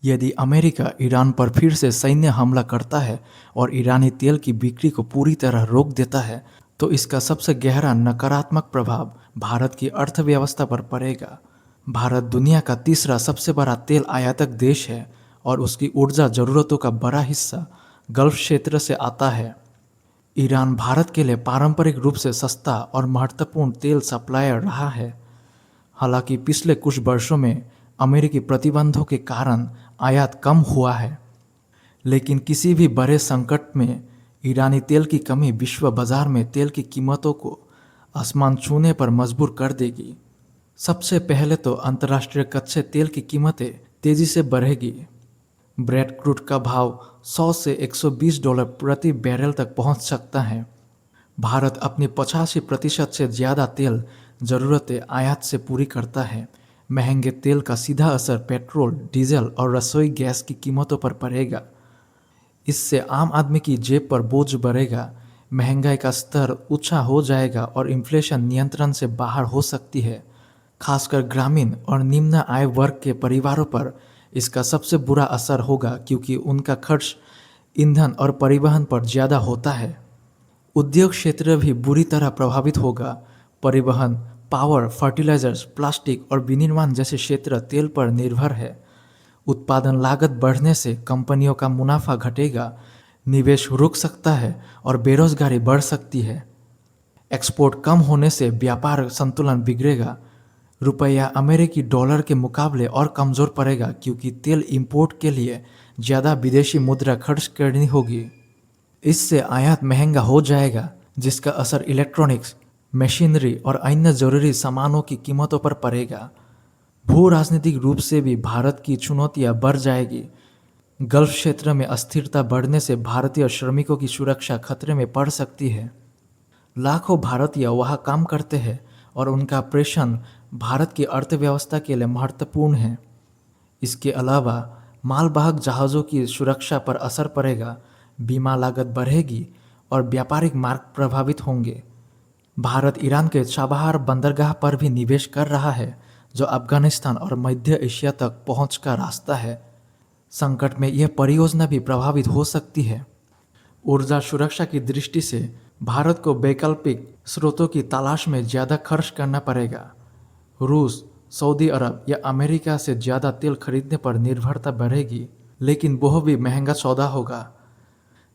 यदि America Iran पर फिर से सैन्य हमला करता है और ईरानी तेल की बिक्री को पूरी तरह रोक देता है, तो इसका सबसे गहरा नकारात्मक प्रभाव भारत की अर्थव्यवस्था पर पड़ेगा। भारत दुनिया का तीसरा सबसे बड़ा तेल आयातक देश है और उसकी ऊर्जा जरूरतों का बड़ा हिस्सा गल्फ क्षेत्र से आता है। ईरान भारत के लिए पारंपरिक रूप से सस्ता और महत्वपूर्ण तेल सप्लायर रहा है। हालांकि पिछले कुछ वर्षों में अमेरिकी प्रतिबंधों के कारण आयात कम हुआ है, लेकिन किसी भी बड़े संकट में ईरानी तेल की कमी विश्व बाजार में तेल की कीमतों को आसमान छूने पर मजबूर कर देगी। सबसे पहले तो अंतर्राष्ट्रीय कच्चे तेल की कीमतें तेजी से बढ़ेगी। ब्रेड क्रूड का भाव 100 से $120 प्रति बैरल तक पहुंच सकता है। भारत अपनी 85% से ज़्यादा तेल ज़रूरतें आयात से पूरी करता है। महंगे तेल का सीधा असर पेट्रोल, डीजल और रसोई गैस की कीमतों पर पड़ेगा। इससे आम आदमी की जेब पर बोझ बढ़ेगा, महंगाई का स्तर ऊंचा हो जाएगा और इन्फ्लेशन नियंत्रण से बाहर हो सकती है। खासकर ग्रामीण और निम्न आय वर्ग के परिवारों पर इसका सबसे बुरा असर होगा, क्योंकि उनका खर्च ईंधन और परिवहन पर ज़्यादा होता है। उद्योग क्षेत्र भी बुरी तरह प्रभावित होगा। परिवहन, पावर, फर्टिलाइजर्स, प्लास्टिक और विनिर्माण जैसे क्षेत्र तेल पर निर्भर है। उत्पादन लागत बढ़ने से कंपनियों का मुनाफा घटेगा, निवेश रुक सकता है और बेरोजगारी बढ़ सकती है। एक्सपोर्ट कम होने से व्यापार संतुलन बिगड़ेगा। रुपया अमेरिकी डॉलर के मुकाबले और कमज़ोर पड़ेगा, क्योंकि तेल इंपोर्ट के लिए ज़्यादा विदेशी मुद्रा खर्च करनी होगी। इससे आयात महंगा हो जाएगा, जिसका असर इलेक्ट्रॉनिक्स, मशीनरी और अन्य जरूरी सामानों की कीमतों पर पड़ेगा। भू राजनीतिक रूप से भी भारत की चुनौतियां बढ़ जाएगी। गल्फ क्षेत्र में अस्थिरता बढ़ने से भारतीय श्रमिकों की सुरक्षा खतरे में पड़ सकती है। लाखों भारतीय वहाँ काम करते हैं और उनका प्रेषण भारत की अर्थव्यवस्था के लिए महत्वपूर्ण है। इसके अलावा मालवाहक जहाज़ों की सुरक्षा पर असर पड़ेगा, बीमा लागत बढ़ेगी और व्यापारिक मार्ग प्रभावित होंगे। भारत ईरान के चाबहार बंदरगाह पर भी निवेश कर रहा है, जो अफगानिस्तान और मध्य एशिया तक पहुंच का रास्ता है। संकट में यह परियोजना भी प्रभावित हो सकती है। ऊर्जा सुरक्षा की दृष्टि से भारत को वैकल्पिक स्रोतों की तलाश में ज़्यादा खर्च करना पड़ेगा। रूस, सऊदी अरब या अमेरिका से ज़्यादा तेल खरीदने पर निर्भरता बढ़ेगी, लेकिन वह भी महंगा सौदा होगा।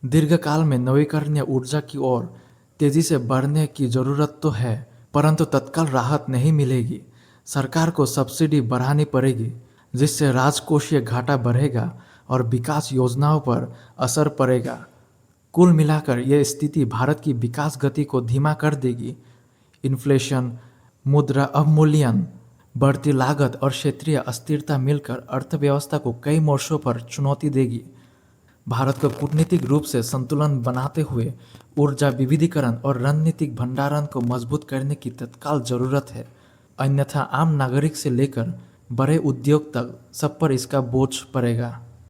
दीर्घकाल में नवीकरणीय ऊर्जा की ओर तेजी से बढ़ने की ज़रूरत तो है, परंतु तत्काल राहत नहीं मिलेगी। सरकार को सब्सिडी बढ़ानी पड़ेगी, जिससे राजकोषीय घाटा बढ़ेगा और विकास योजनाओं पर असर पड़ेगा। कुल मिलाकर यह स्थिति भारत की विकास गति को धीमा कर देगी। इन्फ्लेशन, मुद्रा अवमूल्यन, बढ़ती लागत और क्षेत्रीय अस्थिरता मिलकर अर्थव्यवस्था को कई मोर्चों पर चुनौती देगी। भारत को कूटनीतिक रूप से संतुलन बनाते हुए ऊर्जा विविधीकरण और रणनीतिक भंडारण को मजबूत करने की तत्काल जरूरत है, अन्यथा आम नागरिक से लेकर बड़े उद्योग तक सब पर इसका बोझ पड़ेगा।